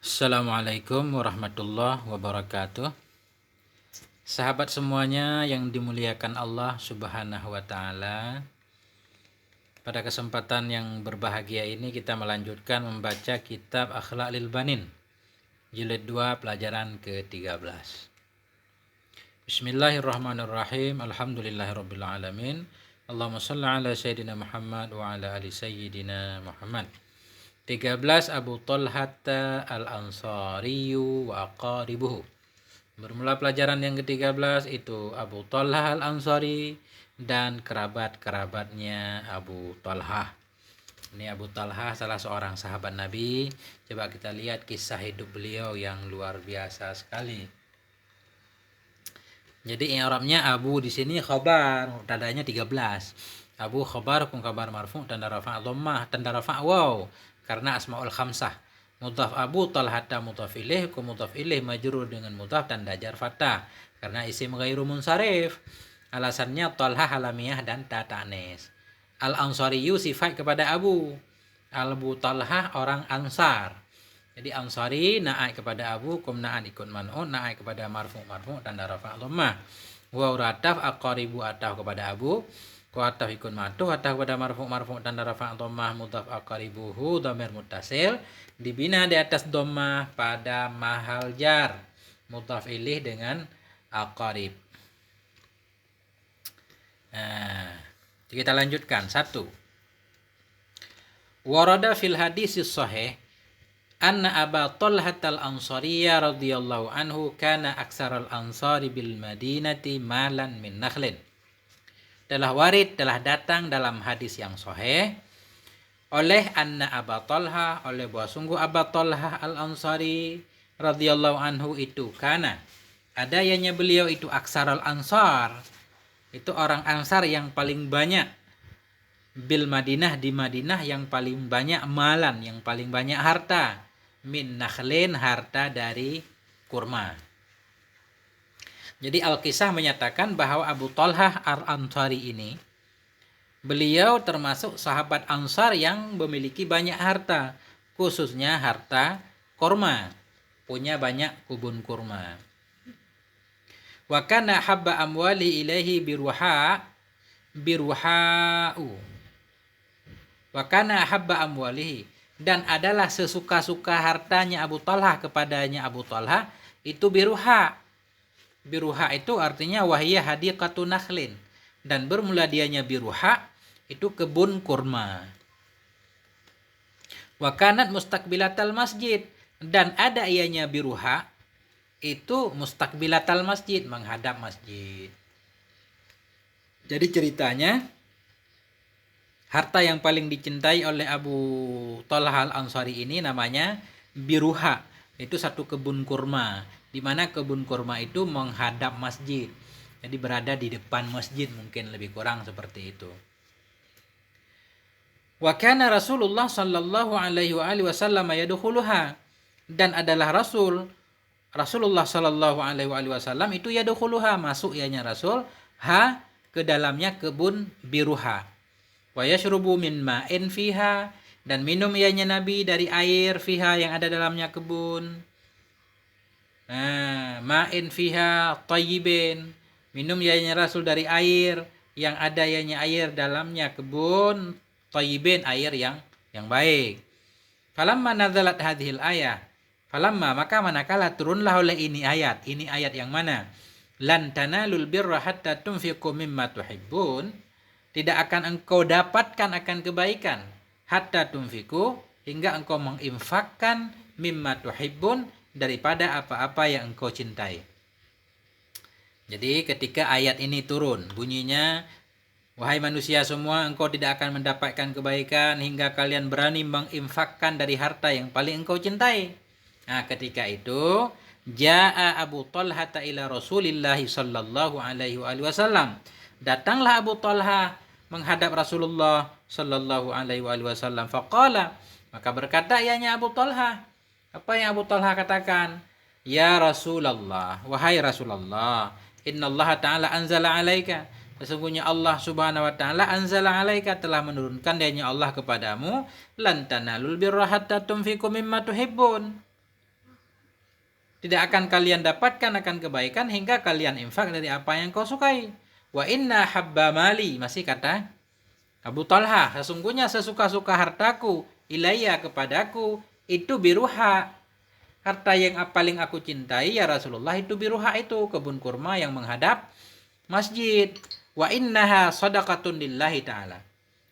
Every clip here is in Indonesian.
Assalamualaikum warahmatullahi wabarakatuh. Sahabat semuanya yang dimuliakan Allah Subhanahu wa taala. Pada kesempatan yang berbahagia ini kita melanjutkan membaca kitab Akhlaq lil Banin jilid 2 pelajaran ke-13. Bismillahirrahmanirrahim. Alhamdulillahirabbil alamin. Allahumma shalli ala sayyidina Muhammad wa ala ali sayyidina Muhammad. 13 Abu Talhata al-Ansariyu wa aqaribuhu. Bermula pelajaran yang ke-13 itu Abu Talhah al-Ansari dan kerabat-kerabatnya Abu Talhah. Ini Abu Talhah salah seorang sahabat Nabi. Coba kita lihat kisah hidup beliau yang luar biasa sekali. Jadi i'rabnya Abu di sini khabar, tandanya 13. Abu khabar hukum kabar marfu' tanda rafa' dhammah, tanda rafa' waw karena asmaul khamsah. Mudhaf Abu Talhata mudhaf ilaih, hukum mudhaf ilaih majrur dengan mudhaf tanda jar fathah karena isim ghairu munsharif. Alasannya Talhah alamiyah dan ta ta'nis. Al-Ansariyu sifat kepada Abu. Abu Talhah orang Ansar. Jadi Ansari naik kepada Abu, kum na'at ikut man'un, naik kepada marfu' tanda rafa' dhammah. Wa urataf aqaribu ataf kepada Abu, ku ataf ikut matuh ataf kepada marfu' tanda rafa' dhammah, mudhaf aqaribuhu dhamir muttasil dibina di atas dhammah pada mahal jar mudhaf ilaih dengan aqarib. Nah, kita lanjutkan. 1. Warada fil hadisis sahih anna Aba Talhah al-Ansariyya radhiyallahu anhu kana aksaral ansari bil madinati malan min nakhlin. Telah warid, telah datang dalam hadis yang sahih oleh anna Aba Talhah, oleh bahwa sungguh Aba Talhah al-Ansari radhiyallahu anhu itu kana ada ianya beliau itu aksaral ansar, itu orang Ansar yang paling banyak, bil Madinah di Madinah yang paling banyak, malan yang paling banyak harta, min nakhlin harta dari kurma. Jadi Al-Kisah menyatakan bahwa Abu Talhah al-Ansari ini beliau termasuk sahabat Ansar yang memiliki banyak harta, khususnya harta kurma, punya banyak kebun kurma. Wa kana habba amwali ilaihi biruha'u. Wa kana habba amwalihi, dan adalah sesuka-suka hartanya Abu Talhah kepadanya Abu Talhah itu biruha. Biruha itu artinya wahiyya hadiqatu nakhlin, dan bermula dianya biruha itu kebun kurma. Wa kanat mustaqbilatal masjid, dan ada ianya biruha itu mustaqbilatal masjid, menghadap masjid. Jadi ceritanya harta yang paling dicintai oleh Abu Talhah al-Ansari ini namanya biruha. Itu satu kebun kurma, di mana kebun kurma itu menghadap masjid. Jadi berada di depan masjid, mungkin lebih kurang seperti itu. Wa kana Rasulullah sallallahu alaihi wasallam yadkhuluha, dan adalah Rasulullah sallallahu alaihi wasallam itu yadkhuluha, masuk ianya Rasul ha ke dalamnya kebun biruha. Wa yashrubu min ma'in fiha, dan minum ianya Nabi dari air fiha yang ada dalamnya kebun. Ma'in fiha tayyibin, minum ianya Rasul dari air yang ada ianya air dalamnya kebun, tayyibin air yang baik. Falamma nazalat hadhil ayah, falamma maka manakala turunlah oleh ini ayat yang mana? Lan tanalul birra hatta tunfiqu mimma tuhibbun, tidak akan engkau dapatkan akan kebaikan hatta tunfiqu, hingga engkau menginfakkan mimma tuhibbun, daripada apa-apa yang engkau cintai. Jadi ketika ayat ini turun bunyinya, wahai manusia semua, engkau tidak akan mendapatkan kebaikan hingga kalian berani menginfakkan dari harta yang paling engkau cintai. Nah, ketika itu Ja'a Abu Talhah ila Rasulillah sallallahu alaihi wasallam. Datanglah Abu Talhah menghadap Rasulullah sallallahu alaihi wasallam. Faqala, maka berkata ianya Abu Talhah. Apa yang Abu Talhah katakan? Ya Rasulullah, wahai Rasulullah, innallaha ta'ala anzala alaika, sesungguhnya Allah subhanahu wa ta'ala anzala alaika, telah menurunkan darinya Allah kepadamu, lan tanalul birra hatta tunfiqu mimma tuhibbun, Tidak akan kalian dapatkan akan kebaikan hingga kalian infak dari apa yang kau sukai. Wa inna habba mali, masih kata Abu Talha, sesungguhnya sesuka-suka hartaku ilayya kepadaku itu biruha. Harta yang paling aku cintai ya Rasulullah itu biruha, itu kebun kurma yang menghadap masjid. Wa innaha sadaqatun lillahi ta'ala.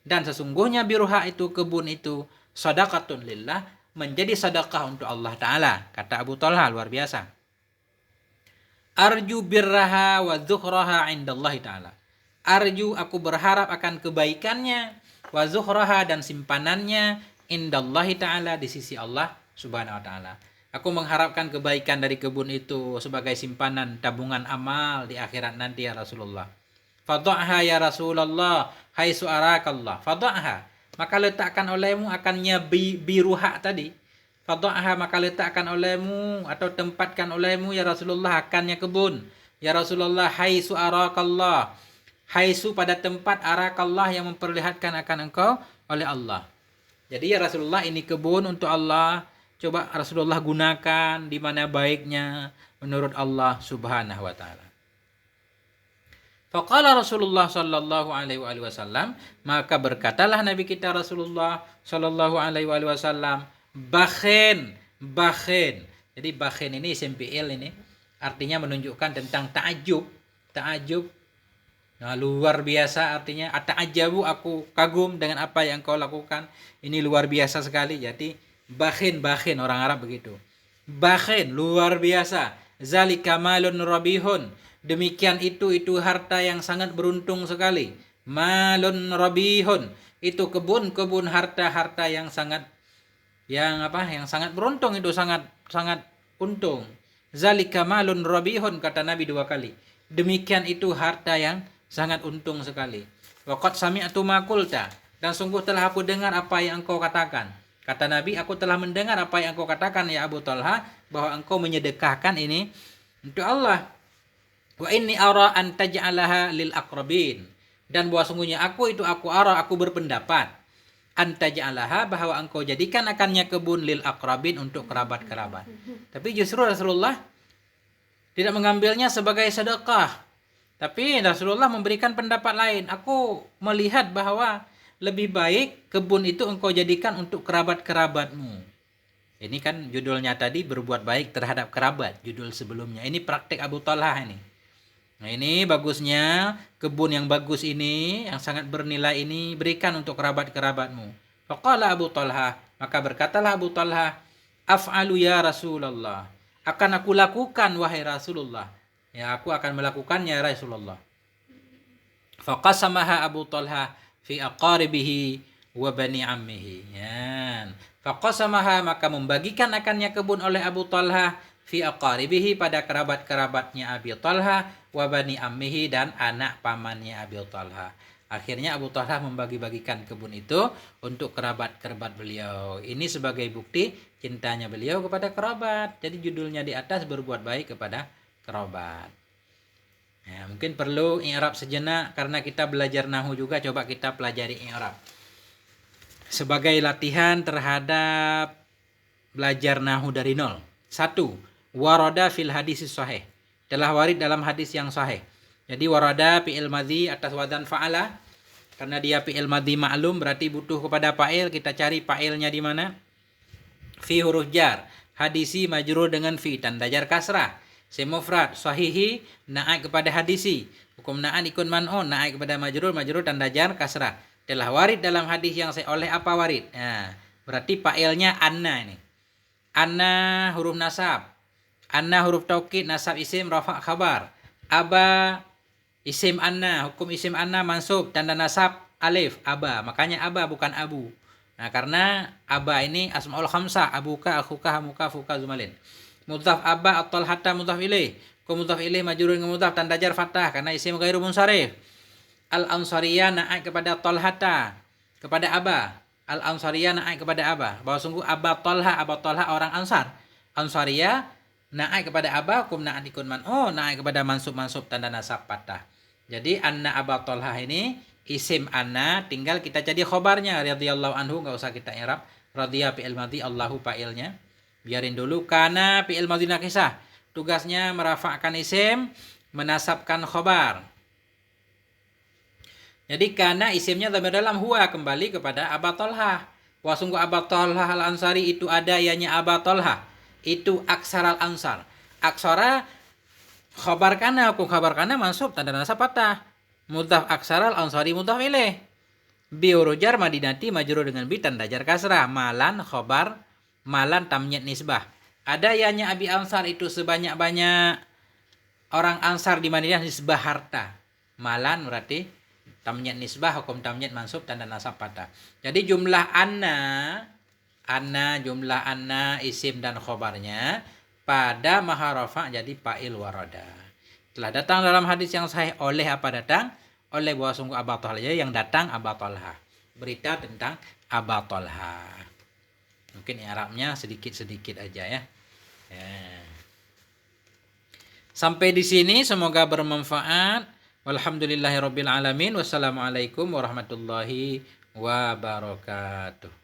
Dan sesungguhnya biruha itu, kebun itu, sadaqatun lillah, menjadi sedekah untuk Allah Ta'ala. Kata Abu Talha, luar biasa. Arju birraha wa zuhraha indallahi ta'ala. Arju, aku berharap akan kebaikannya, wa zuhraha, dan simpanannya, indallahi ta'ala, di sisi Allah Subhanahu wa ta'ala. Aku mengharapkan kebaikan dari kebun itu sebagai simpanan tabungan amal di akhirat nanti ya Rasulullah. Fadha'ha ya Rasulullah haitsu arakallah. Fadha'ha, maka letakkan olehmu akannya biruha tadi. Fadha'ha, maka letakkan olehmu atau tempatkan olehmu ya Rasulullah akannya kebun. Ya Rasulullah haitsu arakallah. Haitsu, pada tempat, arakallah, yang memperlihatkan akan engkau oleh Allah. Jadi ya Rasulullah, ini kebun untuk Allah. Coba Rasulullah gunakan di mana baiknya menurut Allah Subhanahu wa taala. Faqala Rasulullah sallallahu alaihi wasallam, maka berkatalah Nabi kita Rasulullah sallallahu alaihi wasallam, bakhin. Jadi bakhin ini isim fi'il, ini artinya menunjukkan tentang ta'ajub. Nah, luar biasa, artinya ata'ajabu, aku kagum dengan apa yang kau lakukan. Ini luar biasa sekali. Jadi bakhin, orang Arab begitu. Bakhin, luar biasa. Zalika malun rabihun. Demikian itu harta yang sangat beruntung sekali. Malun rabihun, itu kebun harta yang sangat beruntung, itu sangat untung. Zalika malun rabihun, kata Nabi 2 kali. Demikian itu harta yang sangat untung sekali. Waqad sami'tu ma qulta, dan sungguh telah aku dengar apa yang engkau katakan. Kata Nabi, aku telah mendengar apa yang engkau katakan ya Abu Talha, bahwa engkau menyedekahkan ini untuk Allah. Wa inni ara an taj'alaha lil aqrabin, dan bahwa sungguhnya aku berpendapat an taj'alaha, bahwa engkau jadikan akannya kebun lil aqrabin, untuk kerabat-kerabat. Tapi justru Rasulullah tidak mengambilnya sebagai sedekah, tapi Rasulullah memberikan pendapat lain. Aku melihat bahwa lebih baik kebun itu engkau jadikan untuk kerabat-kerabatmu. Ini kan judulnya tadi berbuat baik terhadap kerabat, judul sebelumnya. Ini praktek Abu Talha ini. Nah, ini bagusnya kebun yang bagus ini, yang sangat bernilai ini, berikan untuk kerabat-kerabatmu. Faqala Abu Talha, maka berkatalah Abu Talha, af'alu ya Rasulullah, akan aku lakukan wahai Rasulullah. Ya, aku akan melakukannya ya Rasulullah. Faqasamaha Abu Talha fi aqaribihi wa bani ammihi. Ya. Faqasamaha, maka membagikan akannya kebun oleh Abu Talha fi aqaribihi, pada kerabat-kerabatnya Abi Talha, wa bani ammihi, dan anak pamannya Abi Talha. Akhirnya Abu Talha membagi-bagikan kebun itu untuk kerabat-kerabat beliau. Ini sebagai bukti cintanya beliau kepada kerabat. Jadi judulnya di atas berbuat baik kepada kerabat. Ya, mungkin perlu i'rab sejenak karena kita belajar nahwu juga. Coba kita pelajari i'rab sebagai latihan terhadap belajar nahwu dari nol. 1. Warada fil hadis sahih, telah warid dalam hadis yang sahih. Jadi warada fi'il madhi atas wazan fa'ala, karena dia fi'il madhi ma'lum berarti butuh kepada fa'il. Kita cari fa'ilnya di mana? Fi huruf jar, hadisi majrur dengan fi, tanda jar kasrah. Semufrad sahihi naik kepada hadisi, hukum na'an ikun man'un, naik kepada majrur tanda jar kasrah. Telah warid dalam hadis yang sahih. Oleh apa warid? Nah, berarti fa'ilnya anna ini. Anna huruf nasab, anna huruf taukid, nasab isim, rafa' khabar. Aba isim anna, hukum isim anna mansub, tanda nasab alif, aba. Makanya aba bukan abu. Nah, karena aba ini asmaul khamsah, abuka, akhuka, hamuka, fuka, zumalin. Mudhaf aba atol hatta mudhaf ilaih. Mudhaf ilaih majrur dengan mudhaf, tanda jar fathah karena isim ghairu munsharif. Al ansariyah naik kepada tolhata, kepada aba. Al ansariyah naik kepada aba. Bahwa sungguh aba tolha orang ansar. Ansariyah naik kepada aba, hukum na'at ikun man, naik kepada mansub tanda nasab fathah. Jadi anna aba tolha ini isim anna, tinggal kita jadi khobarnya radhiyallahu anhu, enggak usah kita i'rab. Radhiya fi'il madhi, Allahu fa'ilnya. Biarin dulu. Kana fi'il madhi nakisah. Tugasnya merafa'kan isim, menasabkan khobar. Jadi kana isimnya dhamir dalam huwa, kembali kepada Aba Tolha. Wah sungguh Aba Tolha al-Ansari itu ada ianya Aba Tolha. Itu aksar al-ansar. Aksara khobar kana, hukum khobar kana mansub tanda nasab patah. Mudhaf aksar al-ansari mudhaf ilaih. Bi huruf jar madinati majrur dengan bi tanda jar kasrah. Malan khobar, malan tamnyat nisbah. Ada ianya Abi Ansar itu sebanyak-banyak orang Ansar di Madinah nisbah harta. Malan berarti tamnyat nisbah, hukum tamnyat mansub tanda nasab patah. Jadi jumlah jumlah anna isim dan khobarnya pada maharofa jadi fa'il waroda. Telah datang dalam hadis yang sahih oleh apa datang? Oleh bahwa sungguh Aba Tolha, yang datang Aba Tolha. Berita tentang Aba Tolha. Mungkin Arabnya sedikit-sedikit aja ya. Sampai di sini semoga bermanfaat. Walhamdulillahirabbil alamin. Wassalamualaikum warahmatullahi wabarakatuh.